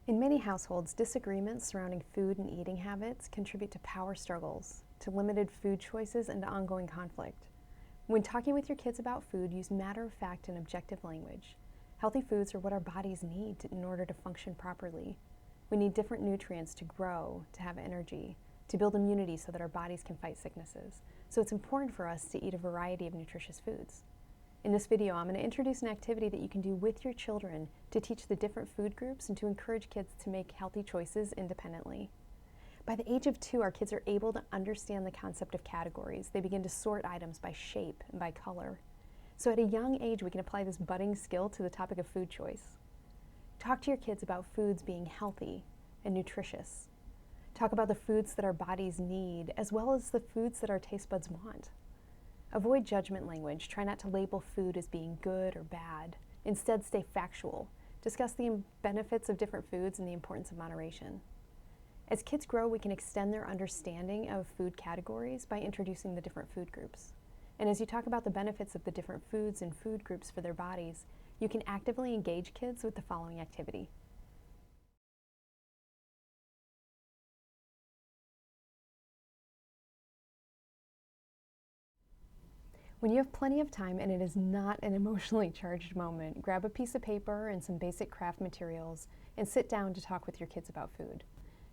In many households, disagreements surrounding food and eating habits contribute to power struggles, to limited food choices, and to ongoing conflict. When talking with your kids about food, use matter-of-fact and objective language. Healthy foods are what our bodies need in order to function properly. We need different nutrients to grow, to have energy, to build immunity so that our bodies can fight sicknesses. So it's important for us to eat a variety of nutritious foods. In this video, I'm going to introduce an activity that you can do with your children to teach the different food groups and to encourage kids to make healthy choices independently. By the age of 2, our kids are able to understand the concept of categories. They begin to sort items by shape and by color. So at a young age, we can apply this budding skill to the topic of food choice. Talk to your kids about foods being healthy and nutritious. Talk about the foods that our bodies need, as well as the foods that our taste buds want. Avoid judgment language. Try not to label food as being good or bad. Instead, stay factual. Discuss the benefits of different foods and the importance of moderation. As kids grow, we can extend their understanding of food categories by introducing the different food groups. And as you talk about the benefits of the different foods and food groups for their bodies, you can actively engage kids with the following activity. When you have plenty of time and it is not an emotionally charged moment, grab a piece of paper and some basic craft materials and sit down to talk with your kids about food.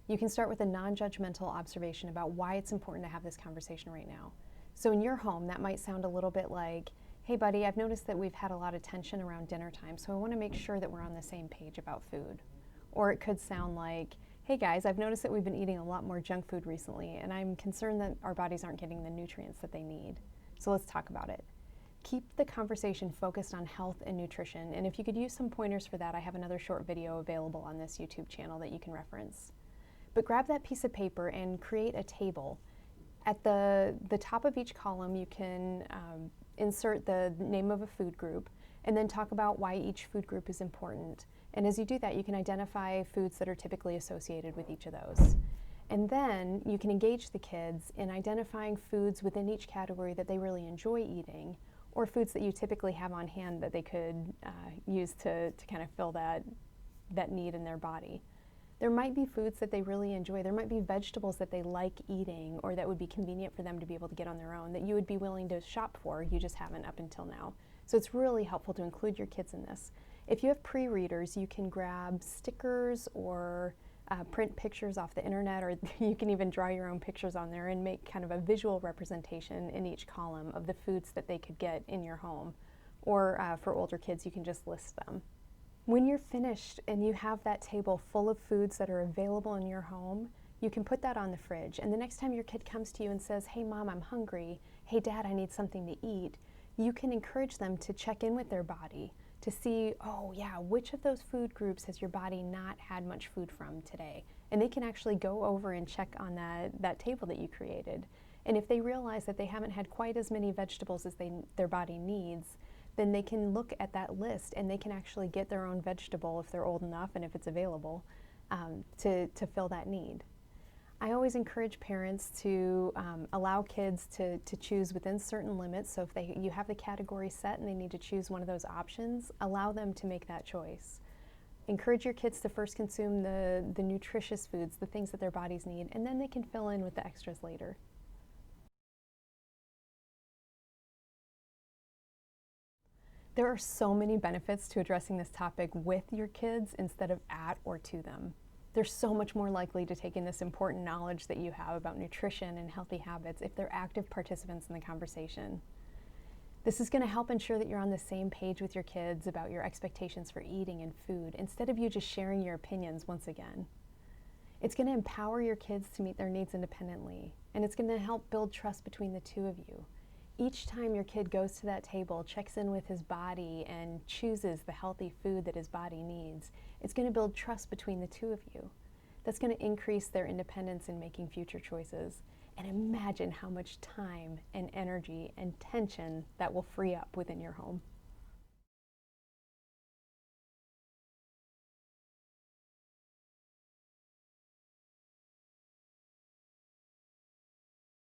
You can start with a non-judgmental observation about why it's important to have this conversation right now. So in your home, that might sound a little bit like, hey buddy, I've noticed that we've had a lot of tension around dinner time, so I want to make sure that we're on the same page about food. Or it could sound like, hey guys, I've noticed that we've been eating a lot more junk food recently, and I'm concerned that our bodies aren't getting the nutrients that they need. So let's talk about it. Keep the conversation focused on health and nutrition, and if you could use some pointers for that, I have another short video available on this YouTube channel that you can reference. But grab that piece of paper and create a table. At the top of each column, you can insert the name of a food group and then talk about why each food group is important. And as you do that, you can identify foods that are typically associated with each of those. And then you can engage the kids in identifying foods within each category that they really enjoy eating, or foods that you typically have on hand that they could use to kind of fill that need in their body. There might be foods that they really enjoy. There might be vegetables that they like eating or that would be convenient for them to be able to get on their own that you would be willing to shop for. You just haven't up until now. So it's really helpful to include your kids in this. If you have pre-readers, you can grab stickers or print pictures off the internet, or you can even draw your own pictures on there and make kind of a visual representation in each column of the foods that they could get in your home. Or for older kids, you can just list them. When you're finished and you have that table full of foods that are available in your home, you can put that on the fridge. And the next time your kid comes to you and says, hey mom, I'm hungry, hey dad, I need something to eat, you can encourage them to check in with their body to see, oh yeah, which of those food groups has your body not had much food from today? And they can actually go over and check on that table that you created. And if they realize that they haven't had quite as many vegetables as their body needs, then they can look at that list and they can actually get their own vegetable if they're old enough and if it's available to fill that need. I always encourage parents to allow kids to choose within certain limits. So if you have the category set and they need to choose one of those options, allow them to make that choice. Encourage your kids to first consume the nutritious foods, the things that their bodies need, and then they can fill in with the extras later. There are so many benefits to addressing this topic with your kids instead of at or to them. They're so much more likely to take in this important knowledge that you have about nutrition and healthy habits if they're active participants in the conversation. This is going to help ensure that you're on the same page with your kids about your expectations for eating and food, instead of you just sharing your opinions once again. It's going to empower your kids to meet their needs independently, and it's going to help build trust between the two of you. Each time your kid goes to that table, checks in with his body, and chooses the healthy food that his body needs, it's going to build trust between the two of you. That's going to increase their independence in making future choices. And imagine how much time and energy and tension that will free up within your home.